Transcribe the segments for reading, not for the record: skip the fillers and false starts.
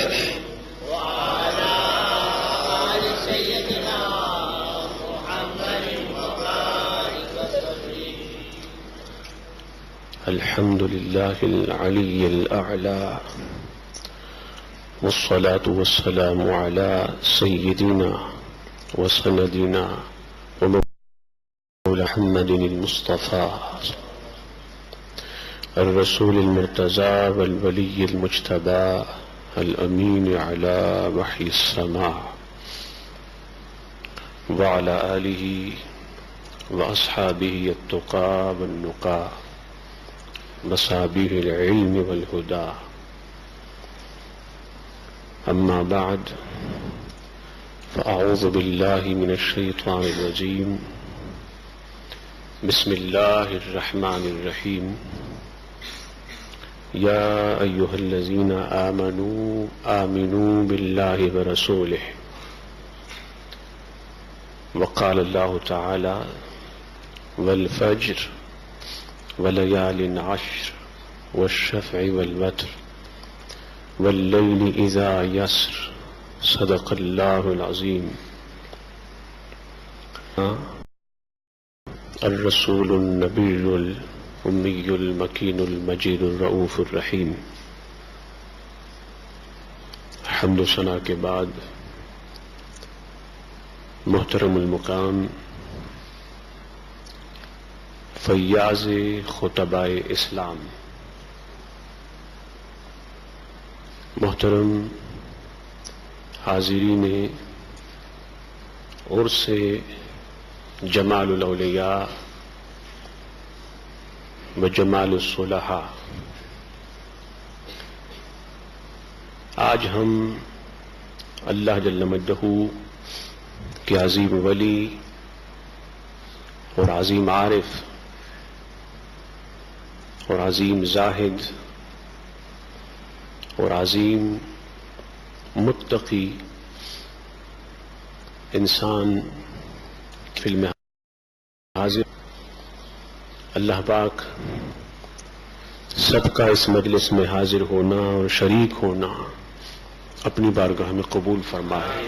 وعلى آل سيدنا محمد وبارك وسلم. الحمد لله العلي الأعلى، والصلاة والسلام على سيدنا وسندنا ومولانا محمد المصطفى الرسول المرتضى والولي المجتبى الأمين على وحي السماء، وعلى آله وأصحابه التقى والنقى مصابيح العلم والهدى. أما بعد، فأعوذ بالله من الشيطان الرجيم. بسم الله الرحمن الرحيم. يا أيها الذين آمنوا بالله ورسوله. وقال الله تعالى: والفجر وليال عشر والشفع والوتر والليل إذا يسر. صدق الله العظيم. الرسول النبي الأمي المكين المجيد الرؤوف الرحیم. حمد و ثنا کے بعد محترم المقام فیاض خطبائے اسلام، محترم حاضرین عرس جمال الاولیاء و جمال الصلحاء، آج ہم اللہ جل مجدہ کے عظیم ولی اور عظیم عارف اور عظیم زاہد اور عظیم متقی انسان فلم حاضر، اللہ پاک سب کا اس مجلس میں حاضر ہونا اور شریک ہونا اپنی بارگاہ میں قبول فرمائے،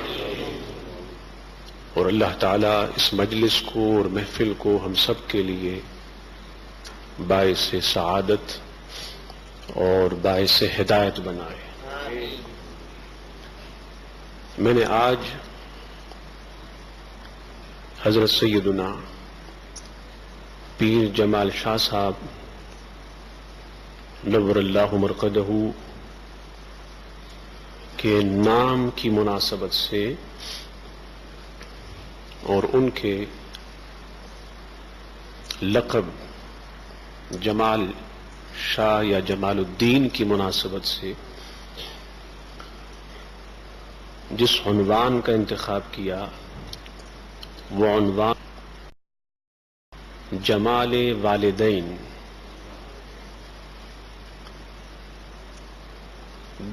اور اللہ تعالیٰ اس مجلس کو اور محفل کو ہم سب کے لیے باعث سعادت اور باعث ہدایت بنائے. میں نے آج حضرت سیدنا پیر جمال شاہ صاحب نور اللہ مرقدہ کے نام کی مناسبت سے اور ان کے لقب جمال شاہ یا جمال الدین کی مناسبت سے جس عنوان کا انتخاب کیا وہ عنوان جمال والدین.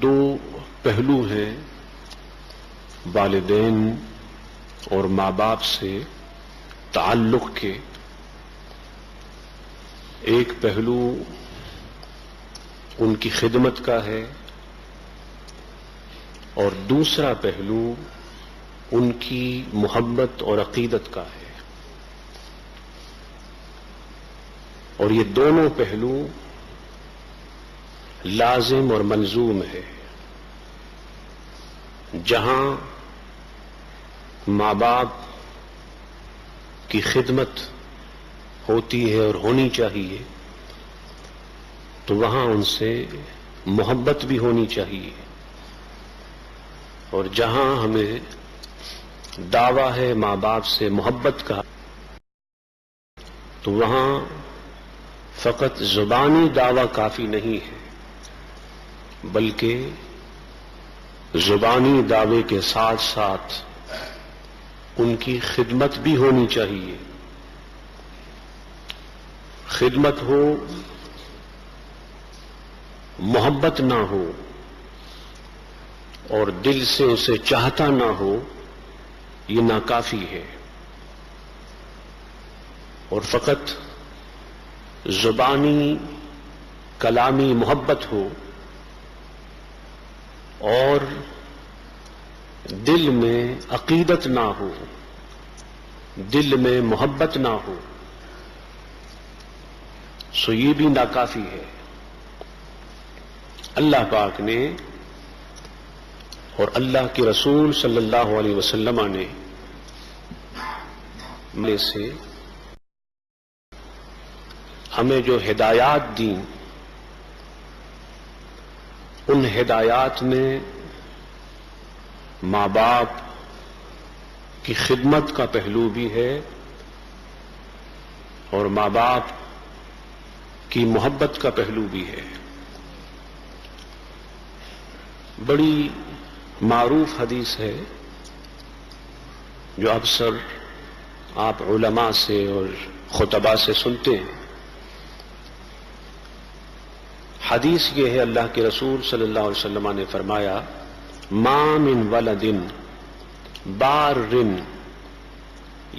دو پہلو ہیں والدین اور ماں باپ سے تعلق کے. ایک پہلو ان کی خدمت کا ہے اور دوسرا پہلو ان کی محبت اور عقیدت کا ہے، اور یہ دونوں پہلو لازم اور ملزوم ہے. جہاں ماں باپ کی خدمت ہوتی ہے اور ہونی چاہیے تو وہاں ان سے محبت بھی ہونی چاہیے، اور جہاں ہمیں دعویٰ ہے ماں باپ سے محبت کا تو وہاں فقط زبانی دعویٰ کافی نہیں ہے، بلکہ زبانی دعوے کے ساتھ ساتھ ان کی خدمت بھی ہونی چاہیے. خدمت ہو، محبت نہ ہو اور دل سے اسے چاہتا نہ ہو، یہ ناکافی ہے. اور فقط زبانی کلامی محبت ہو اور دل میں عقیدت نہ ہو، دل میں محبت نہ ہو، سو یہ بھی ناکافی ہے۔ اللہ پاک نے اور اللہ کے رسول صلی اللہ علیہ وسلم نے میں سے ہمیں جو ہدایات دیں، ان ہدایات میں ماں باپ کی خدمت کا پہلو بھی ہے اور ماں باپ کی محبت کا پہلو بھی ہے۔ بڑی معروف حدیث ہے جو اکثر آپ علماء سے اور خطباء سے سنتے ہیں۔ حدیث یہ ہے، اللہ کے رسول صلی اللہ علیہ وسلم نے فرمایا، ما من ولد بار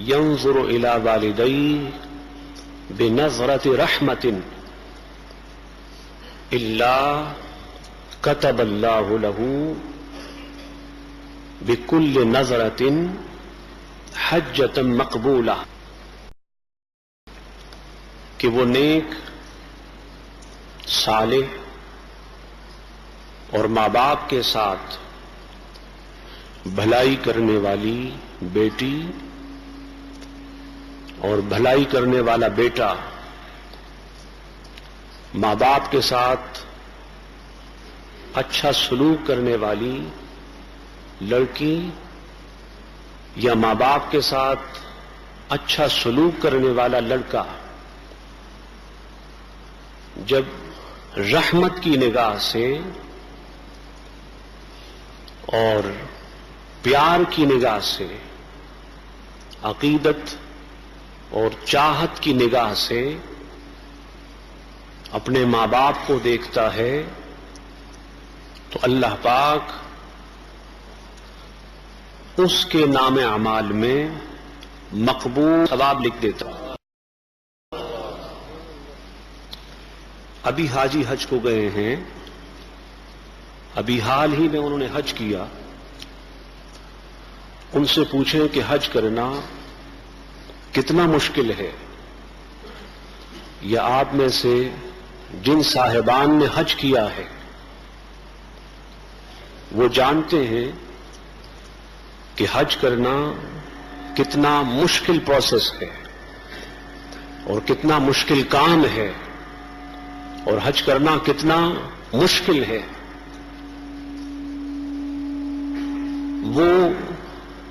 ينظر الى والديه بنظرة رحمة الا كتب الله له بكل نظرة حجة مقبولة، کہ وہ نیک، صالح اور ماں باپ کے ساتھ بھلائی کرنے والی بیٹی اور بھلائی کرنے والا بیٹا، ماں باپ کے ساتھ اچھا سلوک کرنے والی لڑکی یا ماں باپ کے ساتھ اچھا سلوک کرنے والا لڑکا جب رحمت کی نگاہ سے اور پیار کی نگاہ سے، عقیدت اور چاہت کی نگاہ سے اپنے ماں باپ کو دیکھتا ہے تو اللہ پاک اس کے نام اعمال میں مقبول ثواب لکھ دیتا ہے۔ ابھی حاجی حج کو گئے ہیں، ابھی حال ہی میں انہوں نے حج کیا، ان سے پوچھیں کہ حج کرنا کتنا مشکل ہے، یا آپ میں سے جن صاحبان نے حج کیا ہے وہ جانتے ہیں کہ حج کرنا کتنا مشکل پروسیس ہے اور کتنا مشکل کام ہے، اور حج کرنا کتنا مشکل ہے۔ وہ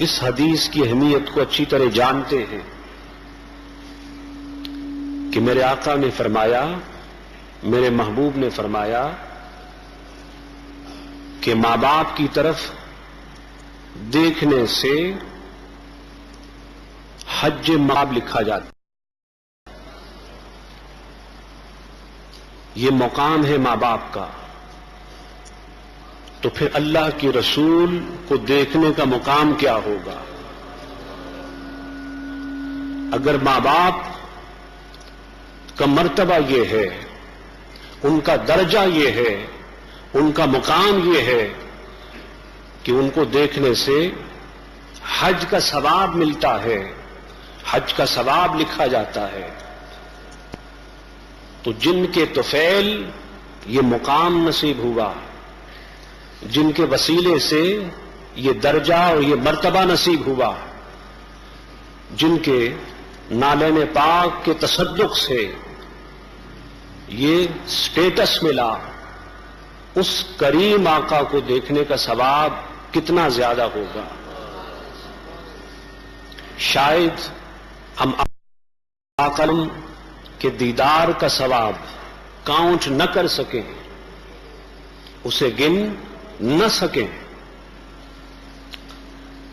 اس حدیث کی اہمیت کو اچھی طرح جانتے ہیں کہ میرے آقا نے فرمایا، میرے محبوب نے فرمایا کہ ماں باپ کی طرف دیکھنے سے حج مآب لکھا جاتا، یہ مقام ہے ماں باپ کا، تو پھر اللہ کے رسول کو دیکھنے کا مقام کیا ہوگا؟ اگر ماں باپ کا مرتبہ یہ ہے، ان کا درجہ یہ ہے، ان کا مقام یہ ہے کہ ان کو دیکھنے سے حج کا ثواب ملتا ہے، حج کا ثواب لکھا جاتا ہے، تو جن کے طفیل یہ مقام نصیب ہوا، جن کے وسیلے سے یہ درجہ اور یہ مرتبہ نصیب ہوا، جن کے نالین پاک کے تصدق سے یہ سٹیٹس ملا، اس کریم آقا کو دیکھنے کا ثواب کتنا زیادہ ہوگا۔ شاید ہم آقا کے دیدار کا ثواب کاؤنٹ نہ کر سکیں، اسے گن نہ سکیں،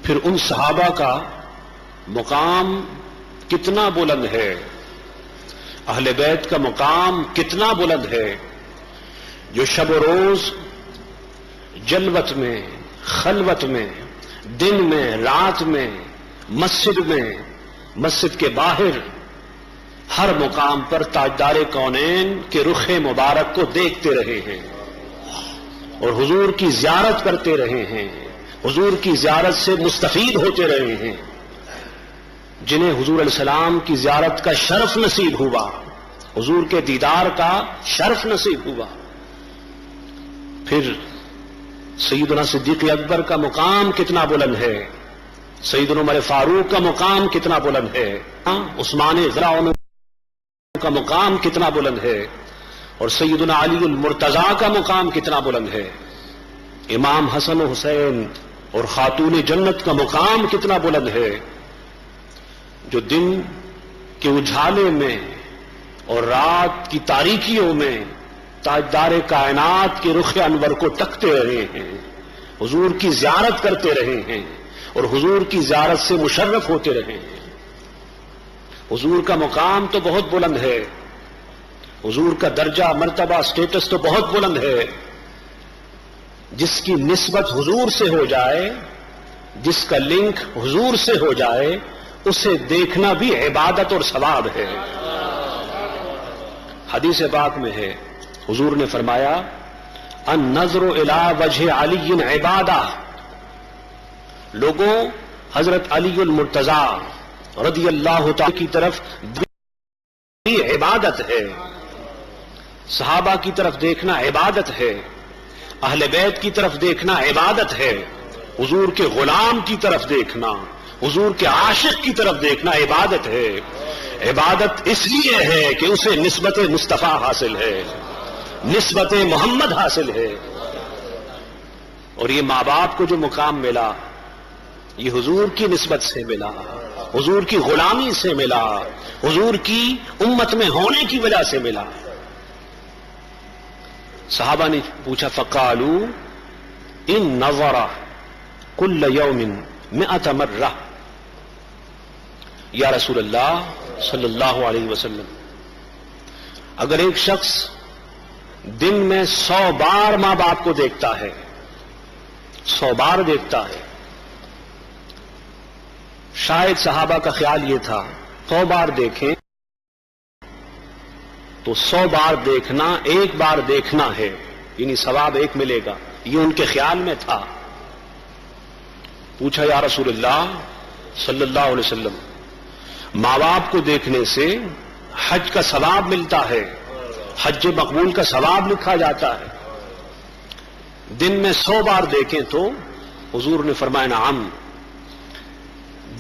پھر ان صحابہ کا مقام کتنا بلند ہے، اہل بیت کا مقام کتنا بلند ہے، جو شب و روز جلوت میں، خلوت میں، دن میں، رات میں، مسجد کے باہر، ہر مقام پر تاجدار کونین کے رخ مبارک کو دیکھتے رہے ہیں۔ اور حضور کی زیارت کرتے رہے ہیں، حضور کی زیارت سے مستفید ہوتے رہے ہیں، جنہیں حضور علیہ السلام کی زیارت کا شرف نصیب ہوا، حضور کے دیدار کا شرف نصیب ہوا، پھر سیدنا صدیق اکبر کا مقام کتنا بلند ہے، سیدنا عمر فاروق کا مقام کتنا بلند ہے، عثمان غنی کا مقام کتنا بلند ہے، اور سیدنا علی المرتضیٰ کا مقام کتنا بلند ہے، امام حسن و حسین اور خاتون جنت کا مقام کتنا بلند ہے، جو دن کے اجالے میں اور رات کی تاریکیوں میں تاجدار کائنات کے رخ انور کو تکتے رہے ہیں، حضور کی زیارت کرتے رہے ہیں اور حضور کی زیارت سے مشرف ہوتے رہے ہیں۔ حضور کا مقام تو بہت بلند ہے، حضور کا درجہ مرتبہ سٹیٹس تو بہت بلند ہے، جس کی نسبت حضور سے ہو جائے، جس کا لنک حضور سے ہو جائے، اسے دیکھنا بھی عبادت اور ثواب ہے۔ حدیث پاک میں ہے، حضور نے فرمایا النظر الی وجہ علی عبادہ، لوگوں حضرت علی المرتضیٰ رضی اللہ تعالی کی طرف عبادت ہے، صحابہ کی طرف دیکھنا عبادت ہے، اہل بیت کی طرف دیکھنا عبادت ہے، حضور کے غلام کی طرف دیکھنا، حضور کے عاشق کی طرف دیکھنا عبادت ہے۔ عبادت اس لیے ہے کہ اسے نسبت مصطفیٰ حاصل ہے، نسبت محمد حاصل ہے، اور یہ ماں باپ کو جو مقام ملا یہ حضور کی نسبت سے ملا، حضور کی غلامی سے ملا، حضور کی امت میں ہونے کی وجہ سے ملا۔ صحابہ نے پوچھا فقالوا ان نظر کل یوم 100 مرہ، یا رسول اللہ صلی اللہ علیہ وسلم، اگر ایک شخص دن میں 100 بار ماں باپ کو دیکھتا ہے، 100 بار دیکھتا ہے، شاید صحابہ کا خیال یہ تھا 100 بار دیکھیں تو 100 بار دیکھنا ایک بار دیکھنا ہے، یعنی ثواب ایک ملے گا، یہ ان کے خیال میں تھا۔ پوچھا یا رسول اللہ صلی اللہ علیہ وسلم، ماں باپ کو دیکھنے سے حج کا ثواب ملتا ہے، حج مقبول کا ثواب لکھا جاتا ہے، دن میں 100 بار دیکھیں تو حضور نے فرمایا نعم،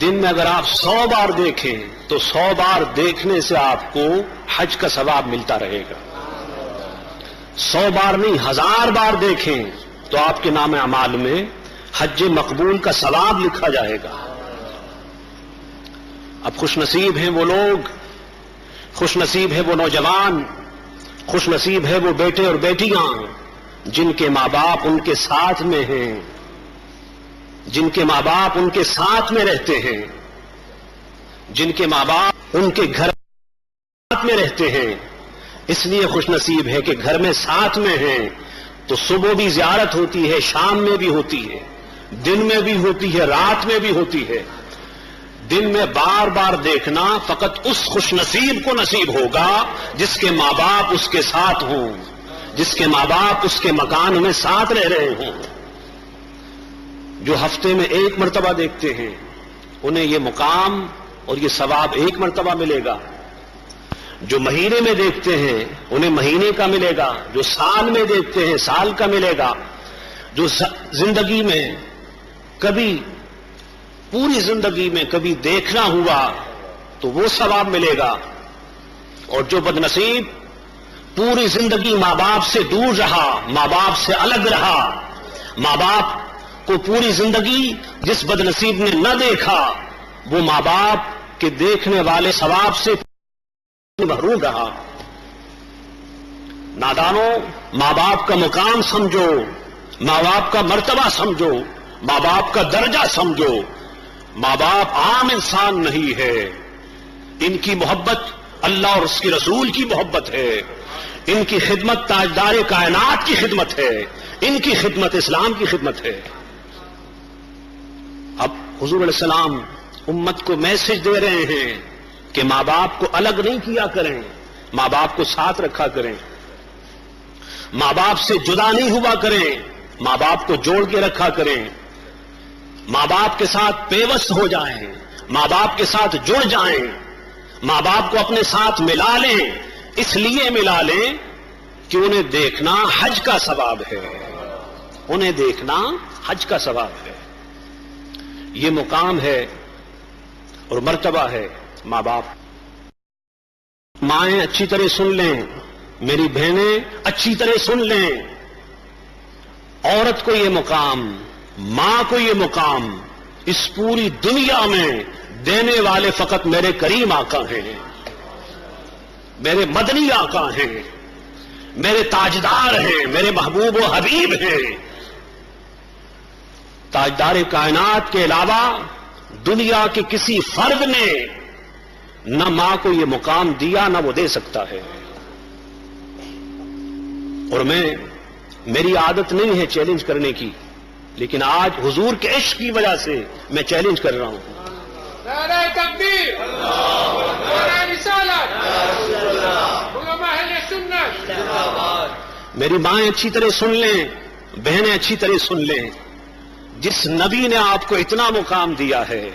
دن میں اگر آپ 100 بار دیکھیں تو 100 بار دیکھنے سے آپ کو حج کا ثواب ملتا رہے گا، 100 بار نہیں 1000 بار دیکھیں تو آپ کے نام اعمال میں حج مقبول کا ثواب لکھا جائے گا۔ اب خوش نصیب ہیں وہ لوگ، خوش نصیب ہے وہ نوجوان، خوش نصیب ہے وہ بیٹے اور بیٹیاں جن کے ماں باپ ان کے ساتھ میں ہیں، جن کے ماں باپ ان کے ساتھ میں رہتے ہیں، جن کے ماں باپ ان کے گھر میں رہتے ہیں۔ اس لیے خوش نصیب ہے کہ گھر میں ساتھ میں ہیں تو صبح بھی زیارت ہوتی ہے، شام میں بھی ہوتی ہے، دن میں بھی ہوتی ہے، رات میں بھی ہوتی ہے۔ دن میں بار بار دیکھنا فقط اس خوش نصیب کو نصیب ہوگا جس کے ماں باپ اس کے ساتھ ہوں، جس کے ماں باپ اس کے مکان میں ساتھ رہ رہے ہوں۔ جو ہفتے میں ایک مرتبہ دیکھتے ہیں انہیں یہ مقام اور یہ ثواب ایک مرتبہ ملے گا، جو مہینے میں دیکھتے ہیں انہیں مہینے کا ملے گا، جو سال میں دیکھتے ہیں سال کا ملے گا، جو زندگی میں کبھی پوری زندگی میں کبھی دیکھنا ہوا تو وہ ثواب ملے گا، اور جو بد نصیب پوری زندگی ماں باپ سے دور رہا، ماں باپ سے الگ رہا، ماں باپ کو پوری زندگی جس بد نصیب نے نہ دیکھا، وہ ماں باپ کے دیکھنے والے ثواب سے محروم رہا۔ نادانوں، ماں باپ کا مقام سمجھو، ماں باپ کا مرتبہ سمجھو، ماں باپ کا درجہ سمجھو۔ ماں باپ عام انسان نہیں ہے، ان کی محبت اللہ اور اس کے رسول کی محبت ہے، ان کی خدمت تاجدار کائنات کی خدمت ہے، ان کی خدمت اسلام کی خدمت ہے۔ اب حضور علیہ السلام امت کو میسج دے رہے ہیں کہ ماں باپ کو الگ نہیں کیا کریں، ماں باپ کو ساتھ رکھا کریں۔ ماں باپ سے جدا نہیں ہوا کریں، ماں باپ کو جوڑ کے رکھا کریں، ماں باپ کے ساتھ پیوست ہو جائیں، ماں باپ کے ساتھ جڑ جائیں، ماں باپ کو اپنے ساتھ ملا لیں، اس لیے ملا لیں کہ انہیں دیکھنا حج کا ثواب ہے، انہیں دیکھنا حج کا ثواب ہے۔ یہ مقام ہے اور مرتبہ ہے ماں باپ۔ مائیں اچھی طرح سن لیں، میری بہنیں اچھی طرح سن لیں، عورت کو یہ مقام، ماں کو یہ مقام اس پوری دنیا میں دینے والے فقط میرے کریم آقا ہیں، میرے مدنی آقا ہیں، میرے تاجدار ہیں، میرے محبوب و حبیب ہیں۔ تاجدار کائنات کے علاوہ دنیا کے کسی فرد نے نہ ماں کو یہ مقام دیا نہ وہ دے سکتا ہے۔ اور میری عادت نہیں ہے چیلنج کرنے کی، لیکن آج حضور کے عشق کی وجہ سے میں چیلنج کر رہا ہوں۔ نعرہ تکبیر، نعرہ رسالت، علماء اہل سنت۔ میری مائیں اچھی طرح سن لیں، بہنیں اچھی طرح سن لیں، جس نبی نے آپ کو اتنا مقام دیا ہے،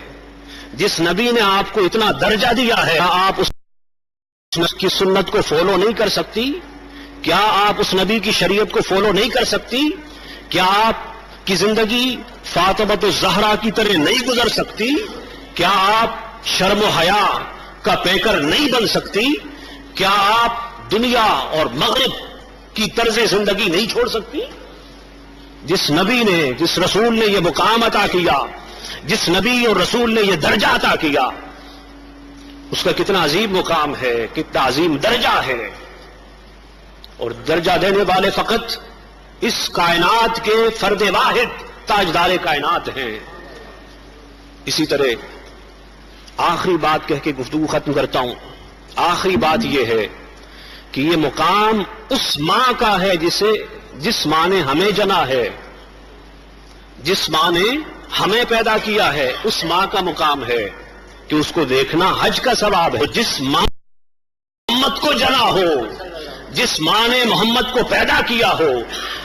جس نبی نے آپ کو اتنا درجہ دیا ہے، کیا آپ اس کی سنت کو فالو نہیں کر سکتی؟ کیا آپ اس نبی کی شریعت کو فالو نہیں کر سکتی؟ کیا آپ کی زندگی فاطمہ الزہرا کی طرح نہیں گزر سکتی؟ کیا آپ شرم و حیا کا پیکر نہیں بن سکتی؟ کیا آپ دنیا اور مغرب کی طرز زندگی نہیں چھوڑ سکتی؟ جس نبی نے، جس رسول نے یہ مقام عطا کیا، جس نبی اور رسول نے یہ درجہ عطا کیا، اس کا کتنا عظیم مقام ہے، کتنا عظیم درجہ ہے۔ اور درجہ دینے والے فقط اس کائنات کے فرد واحد تاجدار کائنات ہیں۔ اسی طرح آخری بات کہہ کے گفتگو ختم کرتا ہوں۔ آخری بات یہ ہے کہ یہ مقام اس ماں کا ہے جس ماں نے ہمیں جنا ہے، جس ماں نے ہمیں پیدا کیا ہے، اس ماں کا مقام ہے کہ اس کو دیکھنا حج کا ثواب ہے۔ جس ماں محمد کو جنا ہو، جس ماں نے محمد کو پیدا کیا ہو،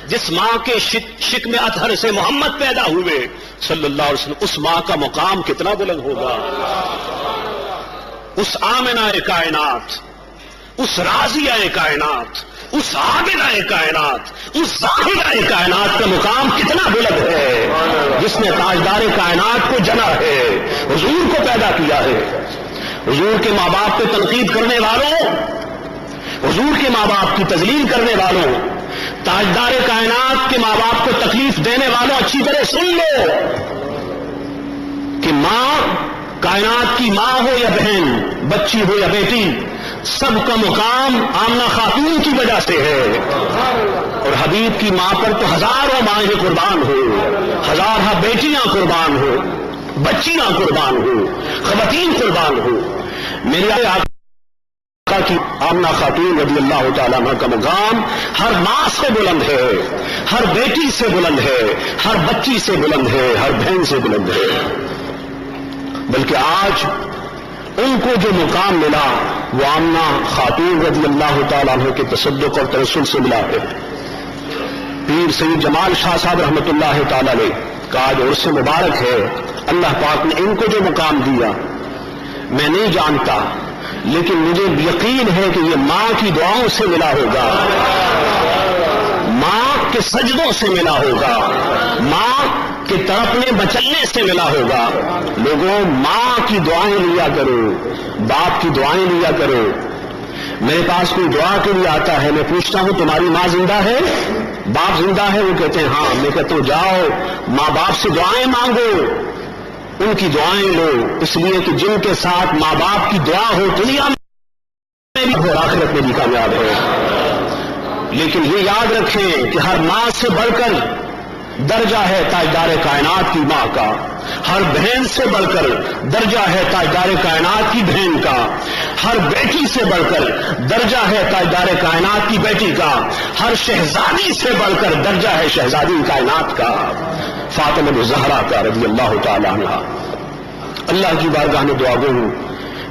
جس ماں کے شکم اطہر سے محمد پیدا ہوئے صلی اللہ علیہ وسلم، اس ماں کا مقام کتنا بلند ہوگا۔ اس آمنہ کائنات، اس راضیہ کائنات، اس عابدہ کائنات، اس زاہدہ کائنات کا مقام کتنا بلند ہے، جس نے تاجدار کائنات کو جنا ہے، حضور کو پیدا کیا ہے۔ حضور کے ماں باپ پہ تنقید کرنے والوں، حضور کے ماں باپ کی تذلیل کرنے والوں، تاجدار کائنات کے ماں باپ کو تکلیف دینے والوں، اچھی طرح سن لو کہ ماں، کائنات کی ماں ہو یا بہن، بچی ہو یا بیٹی، سب کا مقام آمنہ خاتون کی وجہ سے ہے۔ اور حبیب کی ماں پر تو ہزاروں مائیں قربان ہو، ہزارہ بیٹیاں قربان ہو، بچیاں قربان ہو، خواتین قربان ہو۔ میرے آقا کی آمنہ خاتون رضی اللہ تعالیٰ عنہ کا مقام ہر ماں سے بلند ہے، ہر بیٹی سے بلند ہے، ہر بچی سے بلند ہے، ہر بہن سے بلند ہے۔ بلکہ آج ان کو جو مقام ملا وہ آمنہ خاتون رضی اللہ تعالیٰ عنہ کے تصدق اور ترسل سے ملا ہے۔ پیر سید جمال شاہ صاحب رحمۃ اللہ تعالیٰ علیہ کا آج عرس مبارک ہے۔ اللہ پاک نے ان کو جو مقام دیا میں نہیں جانتا، لیکن مجھے یقین ہے کہ یہ ماں کی دعاؤں سے ملا ہوگا، ماں کے سجدوں سے ملا ہوگا، ماں کے تڑپنے مچلنے سے ملا ہوگا۔ لوگوں، ماں کی دعائیں لیا کرو، باپ کی دعائیں لیا کرو۔ میرے پاس کوئی دعا کے لیے آتا ہے، میں پوچھتا ہوں تمہاری ماں زندہ ہے؟ باپ زندہ ہے؟ وہ کہتے ہیں ہاں۔ میں کہتا ہوں جاؤ ماں باپ سے دعائیں مانگو، ان کی دعائیں لو، اس لیے کہ جن کے ساتھ ماں باپ کی دعا ہو دنیا میں بھی ہو، آخرت میں بھی کامیاب ہے۔ لیکن یہ یاد رکھیں کہ ہر ماں سے بڑھ کر درجہ ہے تاجدار کائنات کی ماں کا، ہر بہن سے بڑھ کر درجہ ہے تاجدار کائنات کی بہن کا، ہر بیٹی سے بڑھ کر درجہ ہے تاجدار کائنات کی بیٹی کا، ہر شہزادی سے بڑھ کر درجہ ہے شہزادی کائنات کا، فاطمہ الزہرا کا رضی اللہ تعالی عنہا۔ اللہ کی بارگاہ میں دعا گو ہوں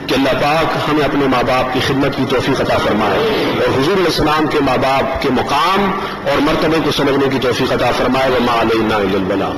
کہ اللہ پاک ہمیں اپنے ماں باپ کی خدمت کی توفیق عطا فرمائے اور حضور علیہ السلام کے ماں باپ کے مقام اور مرتبے کو سمجھنے کی توفیق عطا فرمائے وما علینا الا البلاغ.